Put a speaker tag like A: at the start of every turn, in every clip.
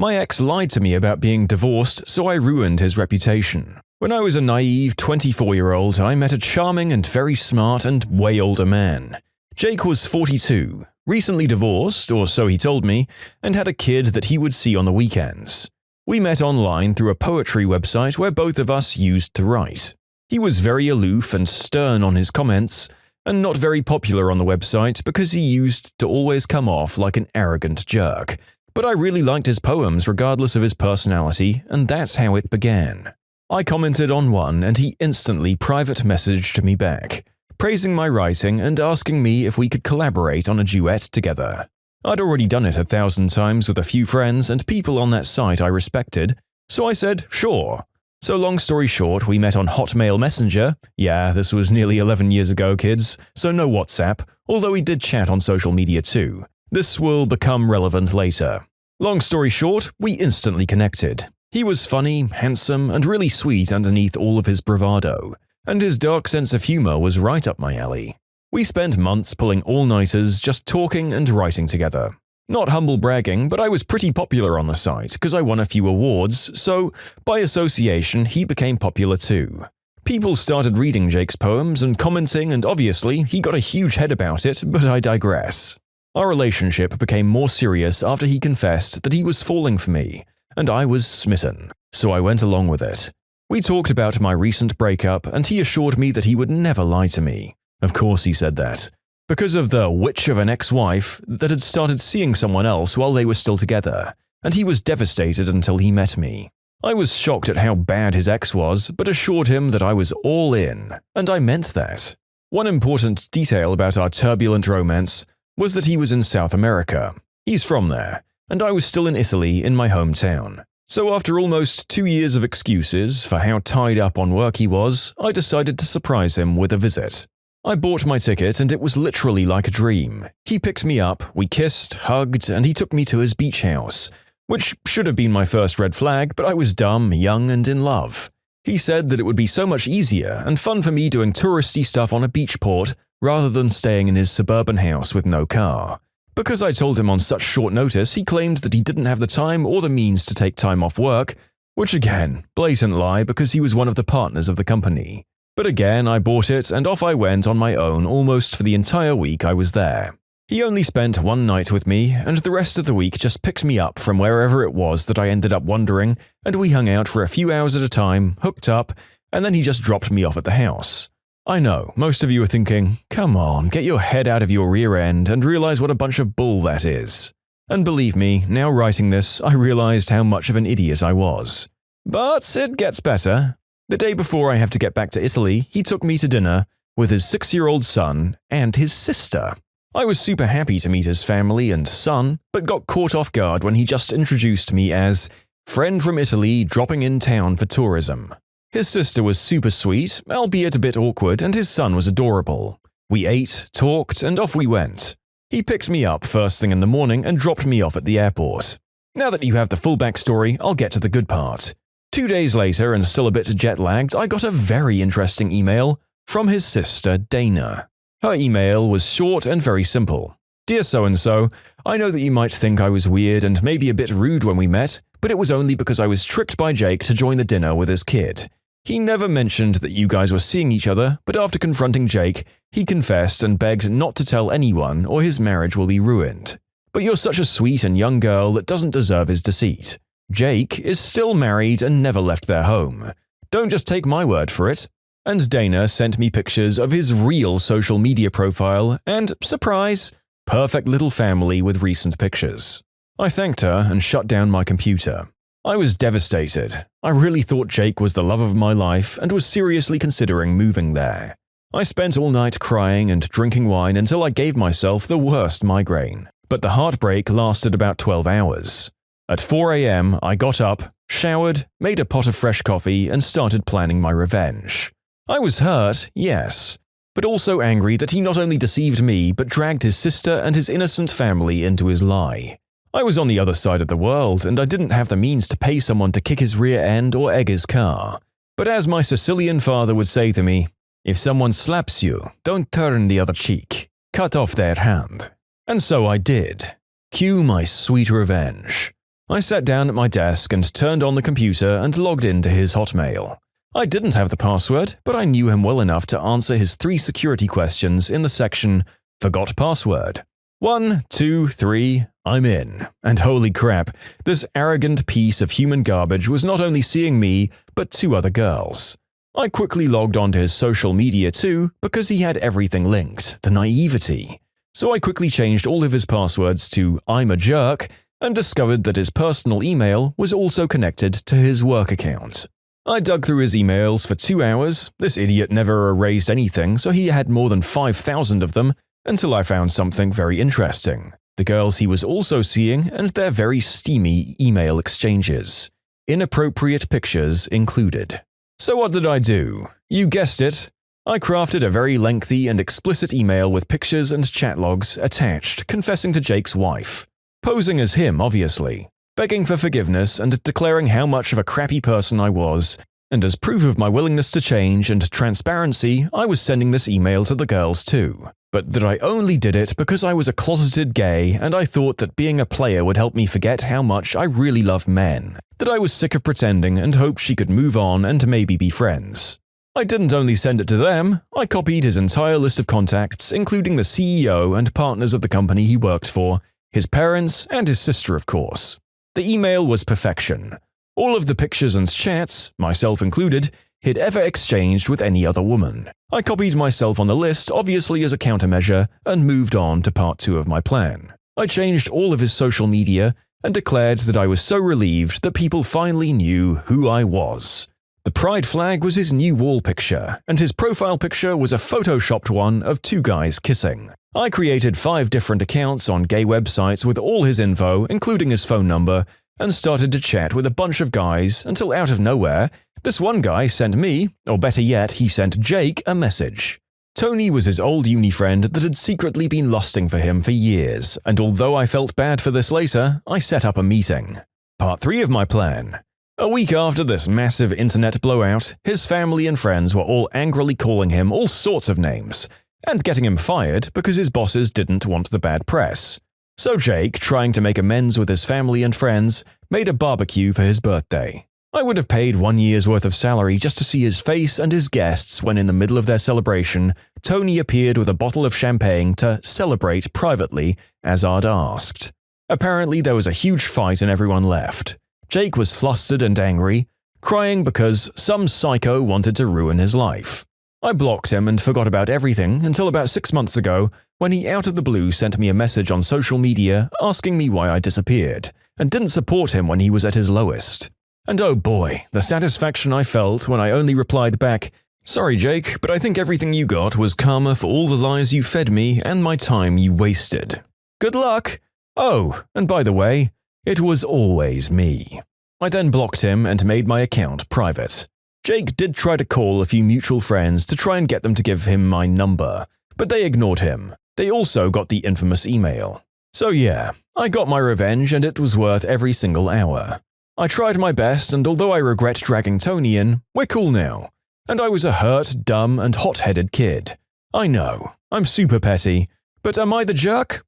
A: My ex lied to me about being divorced, so I ruined his reputation. When I was a naive 24-year-old, I met a charming and very smart and way older man. Jake was 42, recently divorced, or so he told me, and had a kid that he would see on the weekends. We met online through a poetry website where both of us used to write. He was very aloof and stern on his comments, and not very popular on the website because he used to always come off like an arrogant jerk. But I really liked his poems regardless of his personality, and that's how it began. I commented on one and he instantly private messaged me back, praising my writing and asking me if we could collaborate on a duet together. I'd already done it 1,000 times with a few friends and people on that site I respected, so I said, sure. So long story short, we met on Hotmail Messenger. Yeah, this was nearly 11 years ago, kids, so no WhatsApp, although we did chat on social media too. This will become relevant later. Long story short, we instantly connected. He was funny, handsome, and really sweet underneath all of his bravado, and his dark sense of humor was right up my alley. We spent months pulling all-nighters just talking and writing together. Not humble bragging, but I was pretty popular on the site because I won a few awards, so by association he became popular too. People started reading Jake's poems and commenting, and obviously he got a huge head about it, but I digress. Our relationship became more serious after he confessed that he was falling for me, and I was smitten, so I went along with it. We talked about my recent breakup, and he assured me that he would never lie to me. Of course he said that. Because of the witch of an ex-wife that had started seeing someone else while they were still together, and he was devastated until he met me. I was shocked at how bad his ex was, but assured him that I was all in, and I meant that. One important detail about our turbulent romance was that he was in South America. He's from there, and I was still in Italy in my hometown. So after almost 2 years of excuses for how tied up on work he was, I decided to surprise him with a visit. I bought my ticket and it was literally like a dream. He picked me up, we kissed, hugged, and he took me to his beach house, which should have been my first red flag, but I was dumb, young, and in love. He said that it would be so much easier and fun for me doing touristy stuff on a beach port rather than staying in his suburban house with no car. Because I told him on such short notice, he claimed that he didn't have the time or the means to take time off work, which again, blatant lie because he was one of the partners of the company. But again, I bought it and off I went on my own almost for the entire week I was there. He only spent one night with me, and the rest of the week just picked me up from wherever it was that I ended up wandering, and we hung out for a few hours at a time, hooked up, and then he just dropped me off at the house. I know, most of you are thinking, come on, get your head out of your rear end and realize what a bunch of bull that is. And believe me, now writing this, I realized how much of an idiot I was. But it gets better. The day before I have to get back to Italy, he took me to dinner with his 6-year-old son and his sister. I was super happy to meet his family and son, but got caught off guard when he just introduced me as friend from Italy dropping in town for tourism. His sister was super sweet, albeit a bit awkward, and his son was adorable. We ate, talked, and off we went. He picked me up first thing in the morning and dropped me off at the airport. Now that you have the full backstory, I'll get to the good part. 2 days later, and still a bit jet-lagged, I got a very interesting email from his sister, Dana. Her email was short and very simple. Dear so-and-so, I know that you might think I was weird and maybe a bit rude when we met, but it was only because I was tricked by Jake to join the dinner with his kid. He never mentioned that you guys were seeing each other, but after confronting Jake, he confessed and begged not to tell anyone or his marriage will be ruined. But you're such a sweet and young girl that doesn't deserve his deceit. Jake is still married and never left their home. Don't just take my word for it. And Dana sent me pictures of his real social media profile and, surprise, perfect little family with recent pictures. I thanked her and shut down my computer. I was devastated. I really thought Jake was the love of my life and was seriously considering moving there. I spent all night crying and drinking wine until I gave myself the worst migraine. But the heartbreak lasted about 12 hours. At 4 a.m., I got up, showered, made a pot of fresh coffee, and started planning my revenge. I was hurt, yes, but also angry that he not only deceived me but dragged his sister and his innocent family into his lie. I was on the other side of the world, and I didn't have the means to pay someone to kick his rear end or egg his car. But as my Sicilian father would say to me, if someone slaps you, don't turn the other cheek. Cut off their hand. And so I did. Cue my sweet revenge. I sat down at my desk and turned on the computer and logged into his Hotmail. I didn't have the password, but I knew him well enough to answer his 3 security questions in the section Forgot Password. 1, 2, 3, I'm in. And holy crap, this arrogant piece of human garbage was not only seeing me, but 2 other girls. I quickly logged onto his social media too, because he had everything linked, the naivety. So I quickly changed all of his passwords to I'm a jerk, and discovered that his personal email was also connected to his work account. I dug through his emails for 2 hours. This idiot never erased anything, so he had more than 5,000 of them, until I found something very interesting. The girls he was also seeing and their very steamy email exchanges. Inappropriate pictures included. So what did I do? You guessed it. I crafted a very lengthy and explicit email with pictures and chat logs attached, confessing to Jake's wife. Posing as him, obviously. Begging for forgiveness and declaring how much of a crappy person I was, and as proof of my willingness to change and transparency, I was sending this email to the girls too. But that I only did it because I was a closeted gay and I thought that being a player would help me forget how much I really love men. That I was sick of pretending and hoped she could move on and maybe be friends. I didn't only send it to them, I copied his entire list of contacts, including the CEO and partners of the company he worked for, his parents, and his sister, of course. The email was perfection. All of the pictures and chats, myself included, he'd ever exchanged with any other woman. I copied myself on the list, obviously as a countermeasure, and moved on to part 2 of my plan. I changed all of his social media and declared that I was so relieved that people finally knew who I was. The pride flag was his new wall picture, and his profile picture was a photoshopped one of 2 guys kissing. I created 5 different accounts on gay websites with all his info, including his phone number, and started to chat with a bunch of guys until out of nowhere, this one guy sent me, or better yet, he sent Jake a message. Tony was his old uni friend that had secretly been lusting for him for years, and although I felt bad for this later, I set up a meeting. Part 3 of my plan. A week after this massive internet blowout, his family and friends were all angrily calling him all sorts of names, and getting him fired because his bosses didn't want the bad press. So Jake, trying to make amends with his family and friends, made a barbecue for his birthday. I would have paid 1 year's worth of salary just to see his face and his guests when in the middle of their celebration, Tony appeared with a bottle of champagne to celebrate privately, as I'd asked. Apparently there was a huge fight and everyone left. Jake was flustered and angry, crying because some psycho wanted to ruin his life. I blocked him and forgot about everything until about 6 months ago, when he out of the blue sent me a message on social media asking me why I disappeared, and didn't support him when he was at his lowest. And oh boy, the satisfaction I felt when I only replied back, "Sorry Jake, but I think everything you got was karma for all the lies you fed me and my time you wasted. Good luck! Oh, and by the way, it was always me." I then blocked him and made my account private. Jake did try to call a few mutual friends to try and get them to give him my number, but they ignored him. They also got the infamous email. So yeah, I got my revenge and it was worth every single hour. I tried my best, and although I regret dragging Tony in, we're cool now. And I was a hurt, dumb, and hot-headed kid. I know, I'm super petty, but am I the jerk?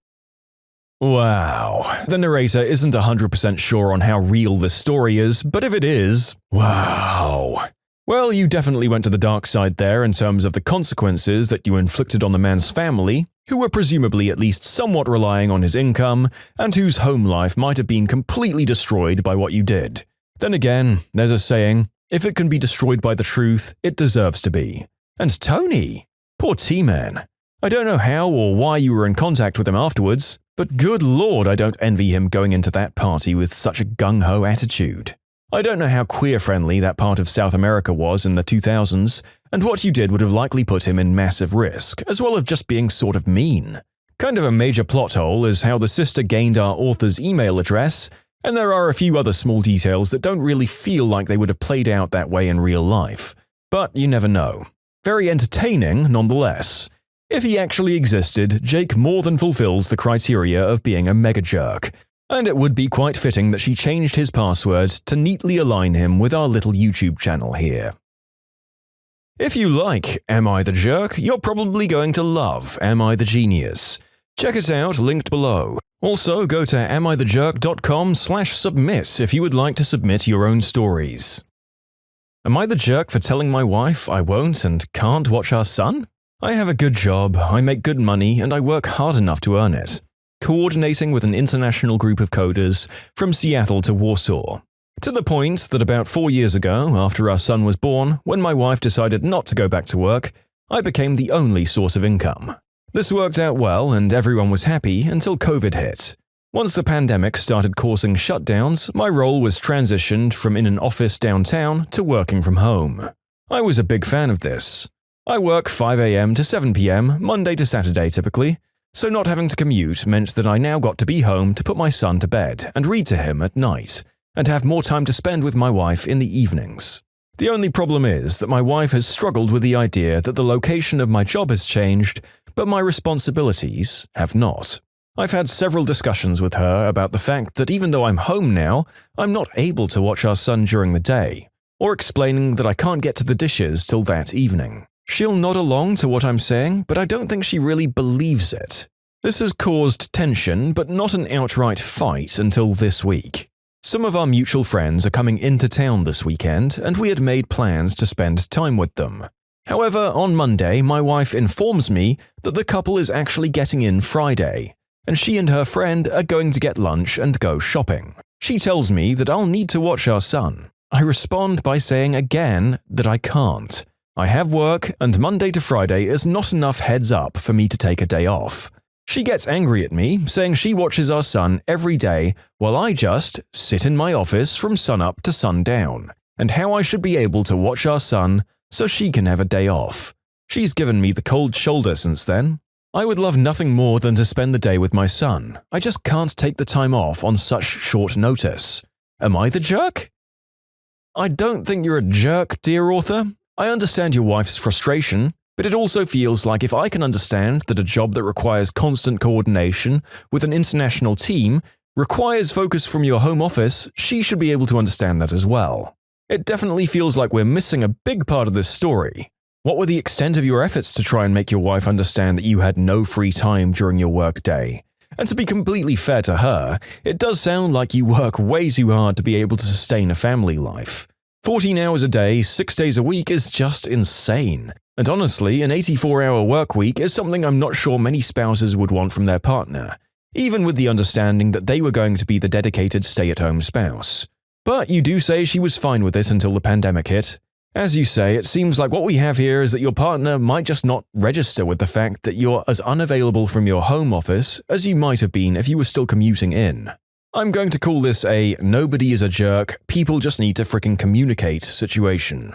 A: Wow, the narrator isn't 100% sure on how real this story is, but if it is, wow. Well, you definitely went to the dark side there in terms of the consequences that you inflicted on the man's family, who were presumably at least somewhat relying on his income, and whose home life might have been completely destroyed by what you did. Then again, there's a saying, if it can be destroyed by the truth, it deserves to be. And Tony! Poor T-Man. I don't know how or why you were in contact with him afterwards, but good lord I don't envy him going into that party with such a gung-ho attitude. I don't know how queer-friendly that part of South America was in the 2000s, and what you did would have likely put him in massive risk, as well as just being sort of mean. Kind of a major plot hole is how the sister gained our author's email address, and there are a few other small details that don't really feel like they would have played out that way in real life. But you never know. Very entertaining, nonetheless. If he actually existed, Jake more than fulfills the criteria of being a mega jerk, and it would be quite fitting that she changed his password to neatly align him with our little YouTube channel here. If you like Am I the Jerk, you're probably going to love Am I the Genius. Check it out, linked below. Also, go to AmITheJerk.com/submit if you would like to submit your own stories. Am I the jerk for telling my wife I won't and can't watch our son? I have a good job, I make good money, and I work hard enough to earn it. Coordinating with an international group of coders from Seattle to Warsaw. To the point that about 4 years ago, after our son was born, when my wife decided not to go back to work, I became the only source of income. This worked out well and everyone was happy until COVID hit. Once the pandemic started causing shutdowns, my role was transitioned from in an office downtown to working from home. I was a big fan of this. I work 5 a.m. to 7 p.m., Monday to Saturday typically, so not having to commute meant that I now got to be home to put my son to bed and read to him at night, and have more time to spend with my wife in the evenings. The only problem is that my wife has struggled with the idea that the location of my job has changed, but my responsibilities have not. I've had several discussions with her about the fact that even though I'm home now, I'm not able to watch our son during the day, or explaining that I can't get to the dishes till that evening. She'll nod along to what I'm saying, but I don't think she really believes it. This has caused tension, but not an outright fight until this week. Some of our mutual friends are coming into town this weekend, and we had made plans to spend time with them. However, on Monday, my wife informs me that the couple is actually getting in Friday, and she and her friend are going to get lunch and go shopping. She tells me that I'll need to watch our son. I respond by saying again that I can't. I have work, and Monday to Friday is not enough heads up for me to take a day off. She gets angry at me, saying she watches our son every day while I just sit in my office from sunup to sundown, and how I should be able to watch our son so she can have a day off. She's given me the cold shoulder since then. I would love nothing more than to spend the day with my son. I just can't take the time off on such short notice. Am I the jerk? I don't think you're a jerk, dear author. I understand your wife's frustration, but it also feels like if I can understand that a job that requires constant coordination with an international team requires focus from your home office, she should be able to understand that as well. It definitely feels like we're missing a big part of this story. What were the extent of your efforts to try and make your wife understand that you had no free time during your work day? And to be completely fair to her, it does sound like you work way too hard to be able to sustain a family life. 14 hours a day, 6 days a week is just insane. And honestly, an 84-hour work week is something I'm not sure many spouses would want from their partner, even with the understanding that they were going to be the dedicated stay-at-home spouse. But you do say she was fine with it until the pandemic hit. As you say, it seems like what we have here is that your partner might just not register with the fact that you're as unavailable from your home office as you might have been if you were still commuting in. I'm going to call this a nobody is a jerk, people just need to frickin' communicate situation.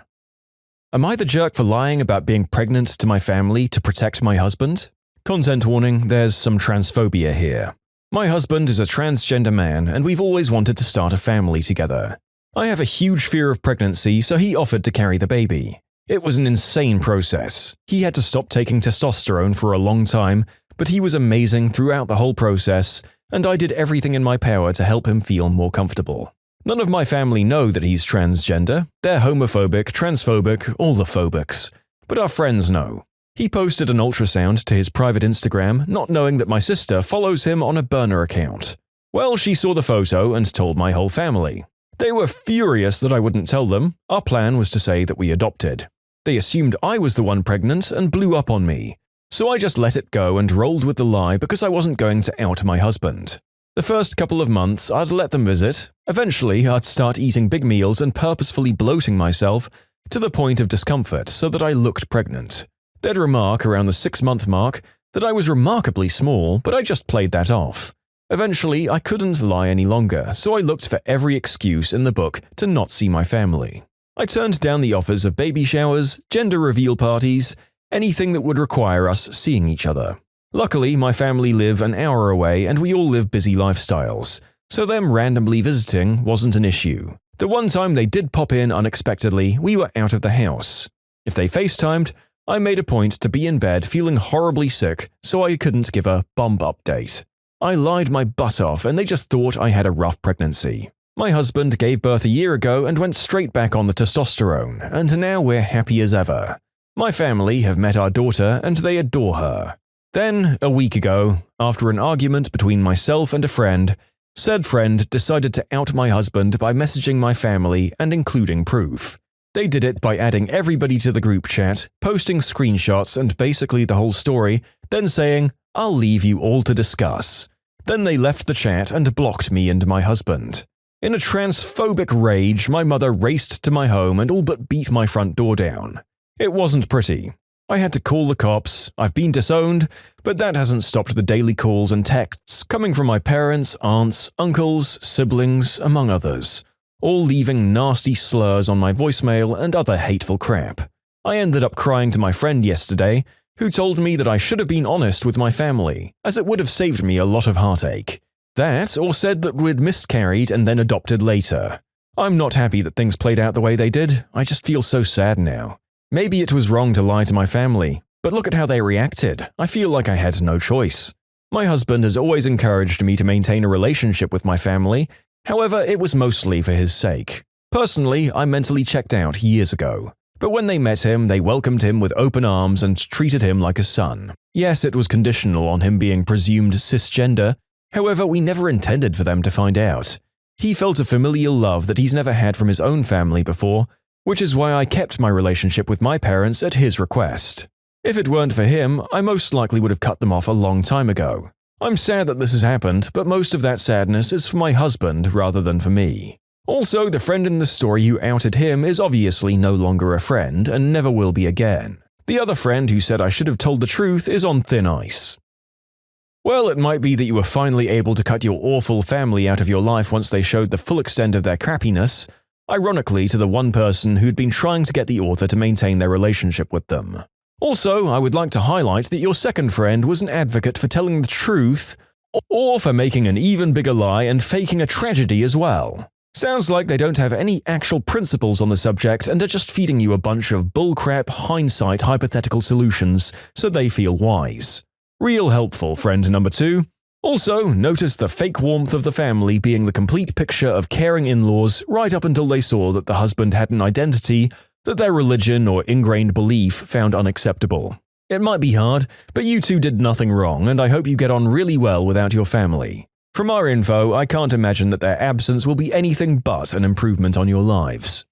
A: Am I the jerk for lying about being pregnant to my family to protect my husband? Content warning, there's some transphobia here. My husband is a transgender man and we've always wanted to start a family together. I have a huge fear of pregnancy, so he offered to carry the baby. It was an insane process. He had to stop taking testosterone for a long time, but he was amazing throughout the whole process, and I did everything in my power to help him feel more comfortable. None of my family know that he's transgender. They're homophobic, transphobic, all the phobics. But our friends know. He posted an ultrasound to his private Instagram, not knowing that my sister follows him on a burner account. Well, she saw the photo and told my whole family. They were furious that I wouldn't tell them. Our plan was to say that we adopted. They assumed I was the one pregnant and blew up on me. So I just let it go and rolled with the lie because I wasn't going to out my husband. The first couple of months, I'd let them visit. Eventually, I'd start eating big meals and purposefully bloating myself to the point of discomfort so that I looked pregnant. They'd remark around the 6-month mark that I was remarkably small, but I just played that off. Eventually, I couldn't lie any longer, so I looked for every excuse in the book to not see my family. I turned down the offers of baby showers, gender reveal parties, anything that would require us seeing each other. Luckily, my family live an hour away and we all live busy lifestyles, so them randomly visiting wasn't an issue. The one time they did pop in unexpectedly, we were out of the house. If they FaceTimed, I made a point to be in bed feeling horribly sick so I couldn't give a bomb update. I lied my butt off and they just thought I had a rough pregnancy. My husband gave birth a year ago and went straight back on the testosterone, and now we're happy as ever. My family have met our daughter and they adore her. Then, a week ago, after an argument between myself and a friend, said friend decided to out my husband by messaging my family and including proof. They did it by adding everybody to the group chat, posting screenshots and basically the whole story, then saying, "I'll leave you all to discuss." Then they left the chat and blocked me and my husband. In a transphobic rage, my mother raced to my home and all but beat my front door down. It wasn't pretty. I had to call the cops, I've been disowned, but that hasn't stopped the daily calls and texts coming from my parents, aunts, uncles, siblings, among others, all leaving nasty slurs on my voicemail and other hateful crap. I ended up crying to my friend yesterday, who told me that I should have been honest with my family, as it would have saved me a lot of heartache. That, or said that we'd miscarried and then adopted later. I'm not happy that things played out the way they did, I just feel so sad now. Maybe it was wrong to lie to my family, but look at how they reacted. I feel like I had no choice. My husband has always encouraged me to maintain a relationship with my family, however, it was mostly for his sake. Personally, I mentally checked out years ago. But when they met him, they welcomed him with open arms and treated him like a son. Yes, it was conditional on him being presumed cisgender, however, we never intended for them to find out. He felt a familial love that he's never had from his own family before, which is why I kept my relationship with my parents at his request. If it weren't for him, I most likely would have cut them off a long time ago. I'm sad that this has happened, but most of that sadness is for my husband rather than for me. Also, the friend in the story who outed him is obviously no longer a friend and never will be again. The other friend who said I should have told the truth is on thin ice. Well, it might be that you were finally able to cut your awful family out of your life once they showed the full extent of their crappiness, ironically to the one person who'd been trying to get the author to maintain their relationship with them. Also, I would like to highlight that your second friend was an advocate for telling the truth, or for making an even bigger lie and faking a tragedy as well. Sounds like they don't have any actual principles on the subject and are just feeding you a bunch of bullcrap, hindsight, hypothetical solutions so they feel wise. Real helpful, friend number 2. Also, notice the fake warmth of the family being the complete picture of caring in-laws right up until they saw that the husband had an identity that their religion or ingrained belief found unacceptable. It might be hard, but you two did nothing wrong and I hope you get on really well without your family. From our info, I can't imagine that their absence will be anything but an improvement on your lives.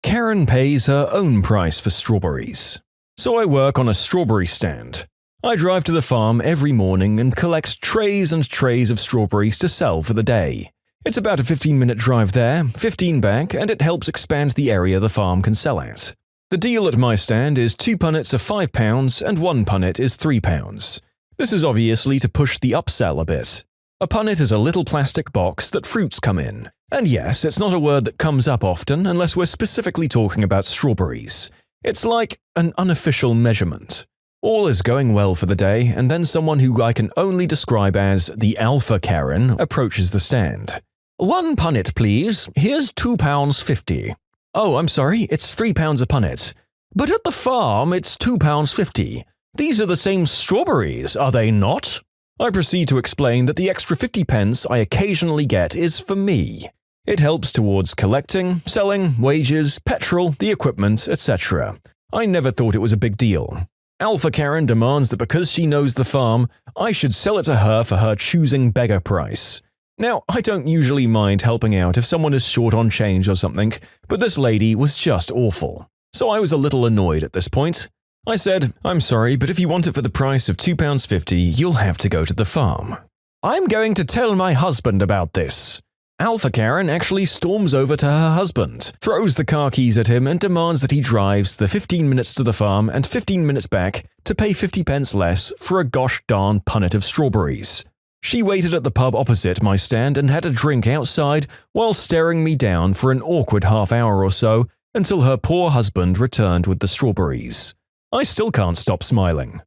A: Karen pays her own price for strawberries. So I work on a strawberry stand. I drive to the farm every morning and collect trays and trays of strawberries to sell for the day. It's about a 15-minute drive there, 15 back, and it helps expand the area the farm can sell at. The deal at my stand is 2 punnets are £5 and 1 punnet is £3. This is obviously to push the upsell a bit. A punnet is a little plastic box that fruits come in. And yes, it's not a word that comes up often unless we're specifically talking about strawberries. It's like an unofficial measurement. All is going well for the day, and then someone who I can only describe as the Alpha Karen approaches the stand. "1 punnet, please. Here's £2.50. "Oh, I'm sorry, it's £3 a punnet. But at the farm, it's £2.50. These are the same strawberries, are they not?" I proceed to explain that the extra 50 pence I occasionally get is for me. It helps towards collecting, selling, wages, petrol, the equipment, etc. I never thought it was a big deal. Alpha Karen demands that because she knows the farm, I should sell it to her for her choosing beggar price. Now, I don't usually mind helping out if someone is short on change or something, but this lady was just awful. So I was a little annoyed at this point. I said, "I'm sorry, but if you want it for the price of £2.50, you'll have to go to the farm." "I'm going to tell my husband about this." Alpha Karen actually storms over to her husband, throws the car keys at him and demands that he drives the 15 minutes to the farm and 15 minutes back to pay 50 pence less for a gosh darn punnet of strawberries. She waited at the pub opposite my stand and had a drink outside while staring me down for an awkward half hour or so until her poor husband returned with the strawberries. I still can't stop smiling.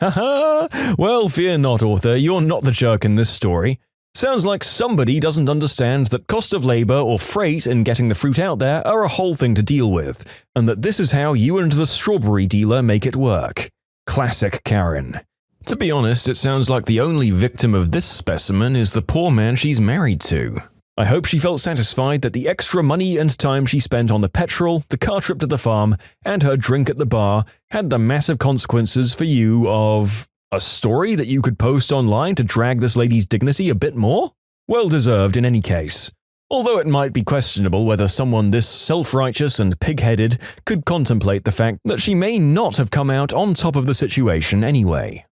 A: Haha! Well, fear not, author, you're not the jerk in this story. Sounds like somebody doesn't understand that cost of labor or freight in getting the fruit out there are a whole thing to deal with, and that this is how you and the strawberry dealer make it work. Classic Karen. To be honest, it sounds like the only victim of this specimen is the poor man she's married to. I hope she felt satisfied that the extra money and time she spent on the petrol, the car trip to the farm, and her drink at the bar had the massive consequences for you of A story that you could post online to drag this lady's dignity a bit more? Well deserved in any case. Although it might be questionable whether someone this self-righteous and pig-headed could contemplate the fact that she may not have come out on top of the situation anyway.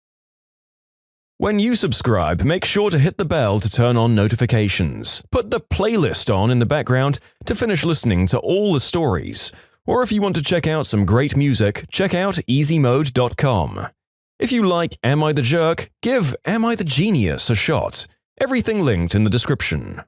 A: When you subscribe, make sure to hit the bell to turn on notifications. Put the playlist on in the background to finish listening to all the stories. Or if you want to check out some great music, check out easymode.com. If you like Am I the Jerk, give Am I the Genius a shot. Everything linked in the description.